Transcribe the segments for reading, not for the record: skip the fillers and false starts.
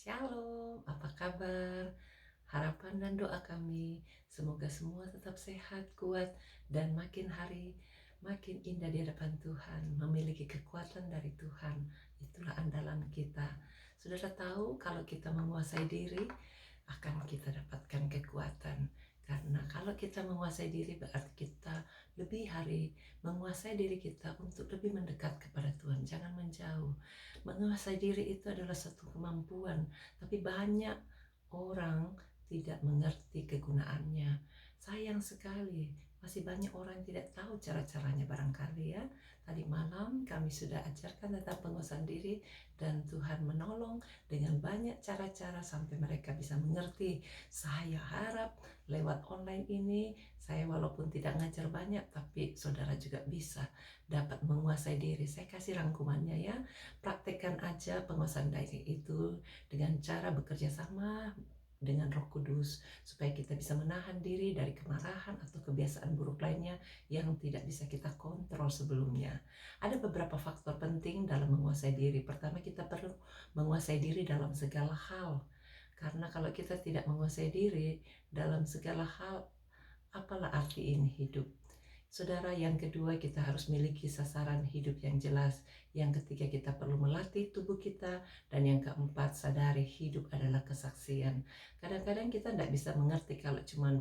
Shalom, apa kabar? Harapan dan doa kami, semoga semua tetap sehat, kuat, dan makin hari makin indah di hadapan Tuhan, memiliki kekuatan dari Tuhan. Itulah andalan kita. Saudara tahu kalau kita menguasai diri, akan kita dapatkan kekuatan. Karena kalau kita menguasai diri berarti kita lebih hari menguasai diri kita untuk lebih mendekat kepada Tuhan. Jangan menjauh. Menguasai diri itu adalah satu kemampuan, tapi banyak orang tidak mengerti kegunaannya. Sayang sekali, masih banyak orang yang tidak tahu cara-caranya barangkali ya. Tadi malam kami sudah ajarkan tentang penguasaan diri dan Tuhan menolong dengan banyak cara-cara sampai mereka bisa mengerti. Saya harap lewat online ini, saya walaupun tidak ngajar banyak, tapi saudara juga bisa dapat menguasai diri. Saya kasih rangkumannya ya. Praktekkan aja penguasaan diri itu dengan cara bekerja sama dengan Roh Kudus supaya kita bisa menahan diri dari kemarahan atau kebiasaan buruk lainnya yang tidak bisa kita kontrol sebelumnya. Ada beberapa faktor penting dalam menguasai diri. Pertama, kita perlu menguasai diri dalam segala hal. Karena kalau kita tidak menguasai diri dalam segala hal, apalah arti ini hidup? Saudara, yang kedua kita harus miliki sasaran hidup yang jelas. Yang ketiga kita perlu melatih tubuh kita. Dan yang keempat, sadari hidup adalah kesaksian. Kadang-kadang kita tidak bisa mengerti kalau cuma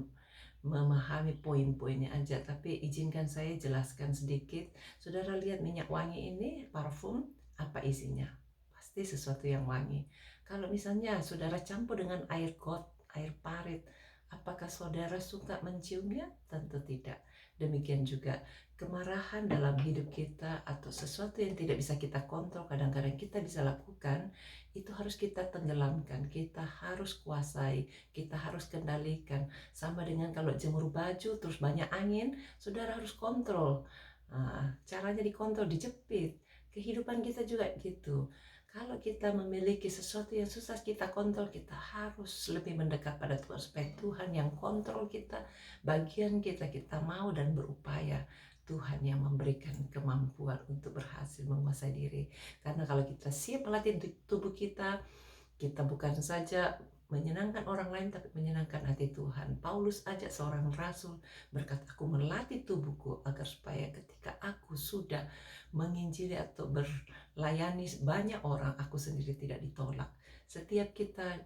memahami poin-poinnya aja. Tapi izinkan saya jelaskan sedikit. Saudara lihat minyak wangi ini, parfum, apa isinya? Pasti sesuatu yang wangi. Kalau misalnya saudara campur dengan air got, air parit, apakah saudara suka menciumnya? Tentu tidak. Demikian juga kemarahan dalam hidup kita atau sesuatu yang tidak bisa kita kontrol, kadang-kadang kita bisa lakukan, itu harus kita tenggelamkan, kita harus kuasai, kita harus kendalikan. Sama dengan kalau jemur baju terus banyak angin, saudara harus kontrol. Caranya dikontrol, dijepit. Kehidupan kita juga gitu. Kalau kita memiliki sesuatu yang susah kita kontrol, kita harus lebih mendekat pada Tuhan supaya Tuhan yang kontrol kita, bagian kita mau dan berupaya. Tuhan yang memberikan kemampuan untuk berhasil menguasai diri. Karena kalau kita siap melatih tubuh kita bukan saja menyenangkan orang lain tapi menyenangkan hati Tuhan. Paulus aja seorang rasul berkata, aku melatih tubuhku agar supaya ketika aku sudah menginjili atau berlayani banyak orang, aku sendiri tidak ditolak. Setiap kita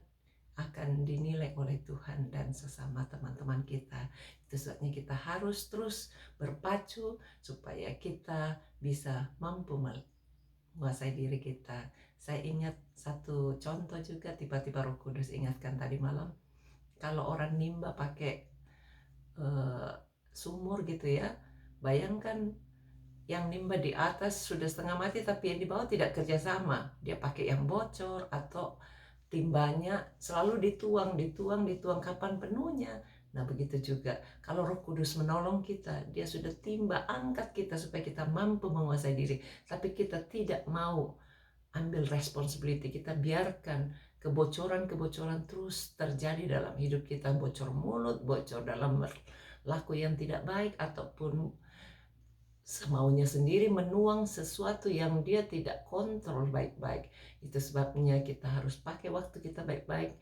akan dinilai oleh Tuhan dan sesama teman-teman kita. Itu sebabnya kita harus terus berpacu supaya kita bisa mampu menguasai diri kita. Saya ingat satu contoh juga, tiba-tiba Roh Kudus ingatkan tadi malam. Kalau orang nimba pakai sumur gitu ya, bayangkan yang nimba di atas sudah setengah mati tapi yang di bawah tidak kerjasama. Dia pakai yang bocor atau timbanya selalu dituang kapan penuhnya. Nah begitu juga kalau Roh Kudus menolong kita, dia sudah timba angkat kita supaya kita mampu menguasai diri, tapi kita tidak mau ambil responsibility, kita biarkan kebocoran-kebocoran terus terjadi dalam hidup kita, bocor mulut, bocor dalam laku yang tidak baik, ataupun semaunya sendiri menuang sesuatu yang dia tidak kontrol baik-baik. Itu sebabnya kita harus pakai waktu kita baik-baik,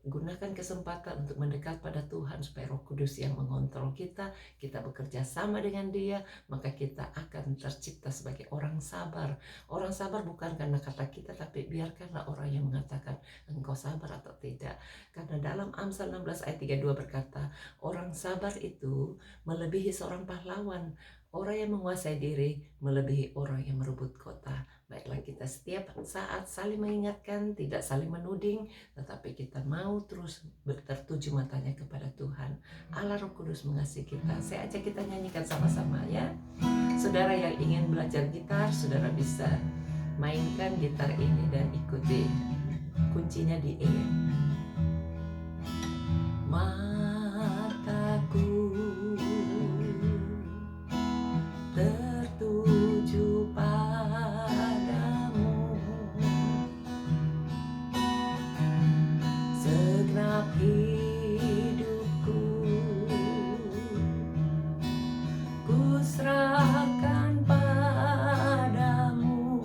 gunakan kesempatan untuk mendekat pada Tuhan supaya Roh Kudus yang mengontrol kita bekerja sama dengan Dia, maka kita akan tercipta sebagai orang sabar. Orang sabar bukan karena kata kita, tapi biarkanlah orang yang mengatakan engkau sabar atau tidak. Karena dalam Amsal 16 ayat 32 berkata, orang sabar itu melebihi seorang pahlawan. Orang yang menguasai diri melebihi orang yang merebut kota. Baiklah, kita setiap saat saling mengingatkan, tidak saling menuding, tetapi kita mau terus tertuju matanya kepada Tuhan. Allah Roh Kudus mengasihi kita. Saya ajak kita nyanyikan sama-sama ya. Saudara yang ingin belajar gitar, saudara bisa mainkan gitar ini dan ikuti. Kuncinya di E. Mataku tertuju padamu, segenap hidupku ku serahkan padamu.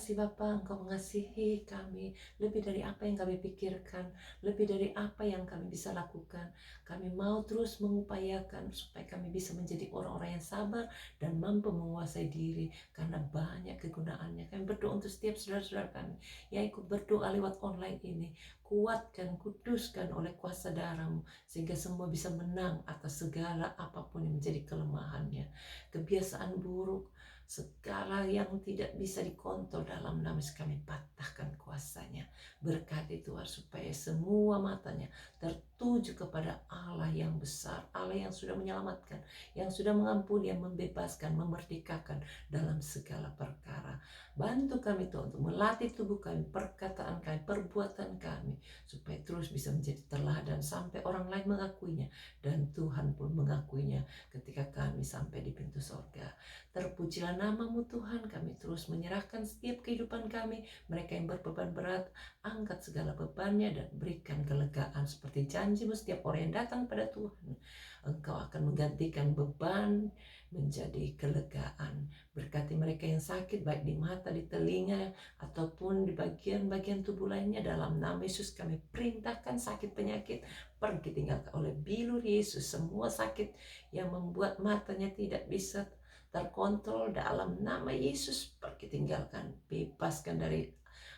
kasih Bapa, Engkau mengasihi kami lebih dari apa yang kami pikirkan, lebih dari apa yang kami bisa lakukan. Kami mau terus mengupayakan supaya kami bisa menjadi orang-orang yang sabar dan mampu menguasai diri karena banyak kegunaannya. Kami berdoa untuk setiap saudara-saudara kami yang ikut berdoa lewat online ini. Kuatkan, kuduskan oleh kuasa darah-Mu sehingga semua bisa menang atas segala apapun yang menjadi kelemahannya. Kebiasaan buruk, segala yang tidak bisa dikontrol dalam nama Yesus, kami patahkan kuasanya. Berkati Tuhan supaya semua matanya tertuju kepada Allah yang besar, Allah yang sudah menyelamatkan, yang sudah mengampuni, yang membebaskan, memerdekakan dalam segala perkara. Bantu kami Tuhan untuk melatih tubuh kami, perkataan kami, perbuatan kami, supaya terus bisa menjadi teladan sampai orang lain mengakuinya, dan Tuhan pun mengakuinya ketika kami sampai di pintu sorga. Terpujilah nama-Mu Tuhan, kami terus menyerahkan setiap kehidupan kami. Mereka yang berbeban berat, angkat segala bebannya dan berikan kelegaan seperti janji-Mu setiap orang yang datang pada Tuhan. Engkau akan menggantikan beban menjadi kelegaan. Berkati mereka yang sakit baik di mata, di telinga, ataupun di bagian-bagian tubuh lainnya. Dalam nama Yesus kami perintahkan sakit penyakit pergi tinggalkan oleh bilur Yesus. Semua sakit yang membuat matanya tidak bisa terkontrol dalam nama Yesus pergi tinggalkan. Bebaskan dari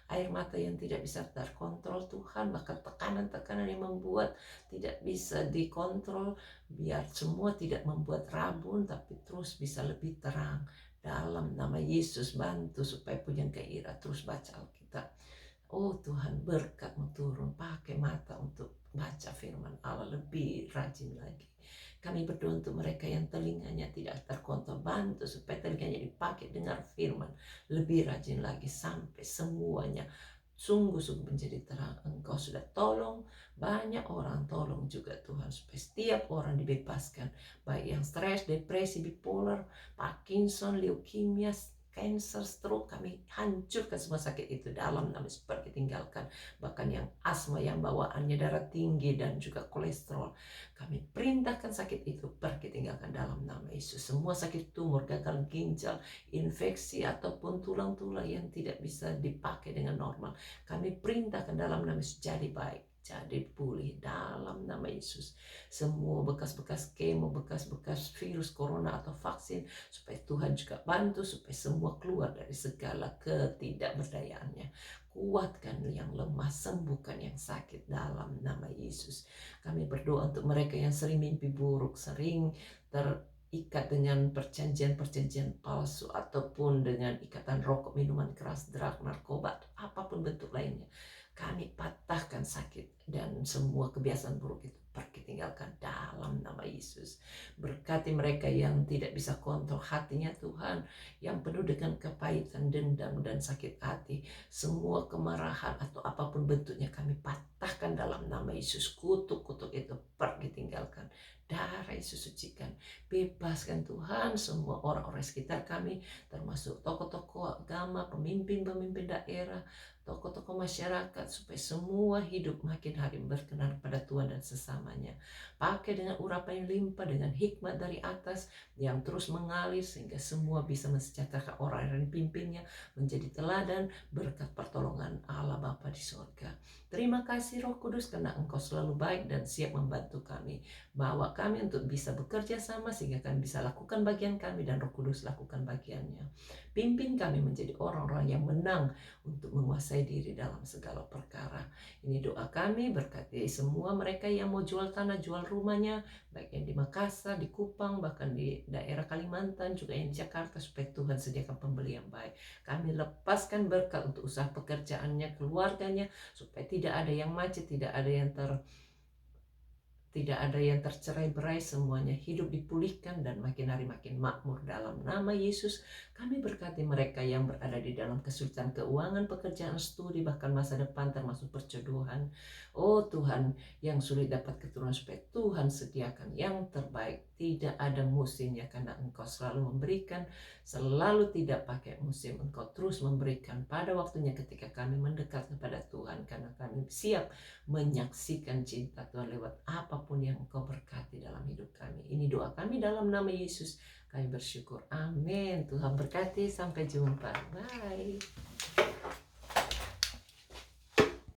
air mata yang tidak bisa terkontrol Tuhan, bahkan tekanan-tekanan yang membuat tidak bisa dikontrol, biar semua tidak membuat rabun tapi terus bisa lebih terang. Dalam nama Yesus bantu supaya punya gairah terus baca Alkitab. Oh Tuhan, berkat-Mu turun, pakai mata untuk baca firman Allah lebih rajin lagi. Kami berdoa untuk mereka yang telinganya tidak terkontrol, bantu supaya telinganya dipakai dengar firman lebih rajin lagi sampai semuanya sungguh-sungguh menjadi terang. Engkau sudah tolong banyak orang, tolong juga Tuhan supaya setiap orang dibebaskan, baik yang stres, depresi, bipolar, Parkinson, leukemia, cancer, stroke, kami hancurkan semua sakit itu dalam nama Yesus, pergi tinggalkan. Bahkan yang asma, yang bawaannya darah tinggi dan juga kolesterol, kami perintahkan sakit itu pergi tinggalkan dalam nama Yesus. Semua sakit tumor, gagal ginjal, infeksi ataupun tulang-tulang yang tidak bisa dipakai dengan normal, kami perintahkan dalam nama Yesus jadi baik, jadi pulih dalam nama Yesus. Semua bekas-bekas kemo, bekas-bekas virus corona atau vaksin, supaya Tuhan juga bantu supaya semua keluar dari segala ketidakberdayaannya. Kuatkan yang lemah, sembuhkan yang sakit dalam nama Yesus. Kami berdoa untuk mereka yang sering mimpi buruk, sering terikat dengan perjanjian-perjanjian palsu, ataupun dengan ikatan rokok, minuman keras, drug, narkoba, apapun bentuk lainnya. Kami patahkan sakit dan semua kebiasaan buruk itu pergi tinggalkan dalam nama Yesus. Berkati mereka yang tidak bisa kontrol hatinya Tuhan, yang penuh dengan kepahitan, dendam, dan sakit hati. Semua kemarahan atau apapun bentuknya kami patahkan dalam nama Yesus. Kutuk-kutuk itu pergi tinggalkan. Darah Yesus sucikan. Bebaskan Tuhan semua orang-orang sekitar kami, termasuk tokoh-tokoh agama, pemimpin-pemimpin daerah, tokoh-tokoh masyarakat, supaya semua hidup makin hari berkenan pada Tuhan dan sesamanya. Pakai dengan urapan yang limpah, dengan hikmat dari atas yang terus mengalir, sehingga semua bisa mensejahterakan orang yang dipimpinnya, menjadi teladan berkat pertolongan Allah Bapa di surga. Terima kasih Roh Kudus, karena Engkau selalu baik dan siap membantu kami. Bawa kami untuk bisa bekerja sama sehingga kami bisa lakukan bagian kami dan Roh Kudus lakukan bagiannya. Pimpin kami menjadi orang-orang yang menang untuk menguasai diri dalam segala perkara. Ini doa kami, berkati semua mereka yang mau jual tanah, jual rumahnya, baik yang di Makassar, di Kupang, bahkan di daerah Kalimantan, juga yang di Jakarta, supaya Tuhan sediakan pembeli yang baik. Kami lepaskan berkat untuk usaha pekerjaannya, keluarganya, supaya tidak ada yang macet, tidak ada yang tercerai-berai, semuanya hidup dipulihkan dan makin hari makin makmur dalam nama Yesus. Kami berkati mereka yang berada di dalam kesulitan keuangan, pekerjaan, studi, bahkan masa depan termasuk perjodohan. Oh Tuhan, yang sulit dapat keturunan, supaya Tuhan sediakan yang terbaik. Tidak ada musimnya karena Engkau selalu memberikan, selalu tidak pakai musim. Engkau terus memberikan pada waktunya ketika kami mendekat kepada Tuhan, karena kami siap menyaksikan cinta Tuhan lewat apapun yang Engkau berkati dalam hidup kami. Ini doa kami dalam nama Yesus. Kami bersyukur. Amin. Tuhan berkati. Sampai jumpa. Bye.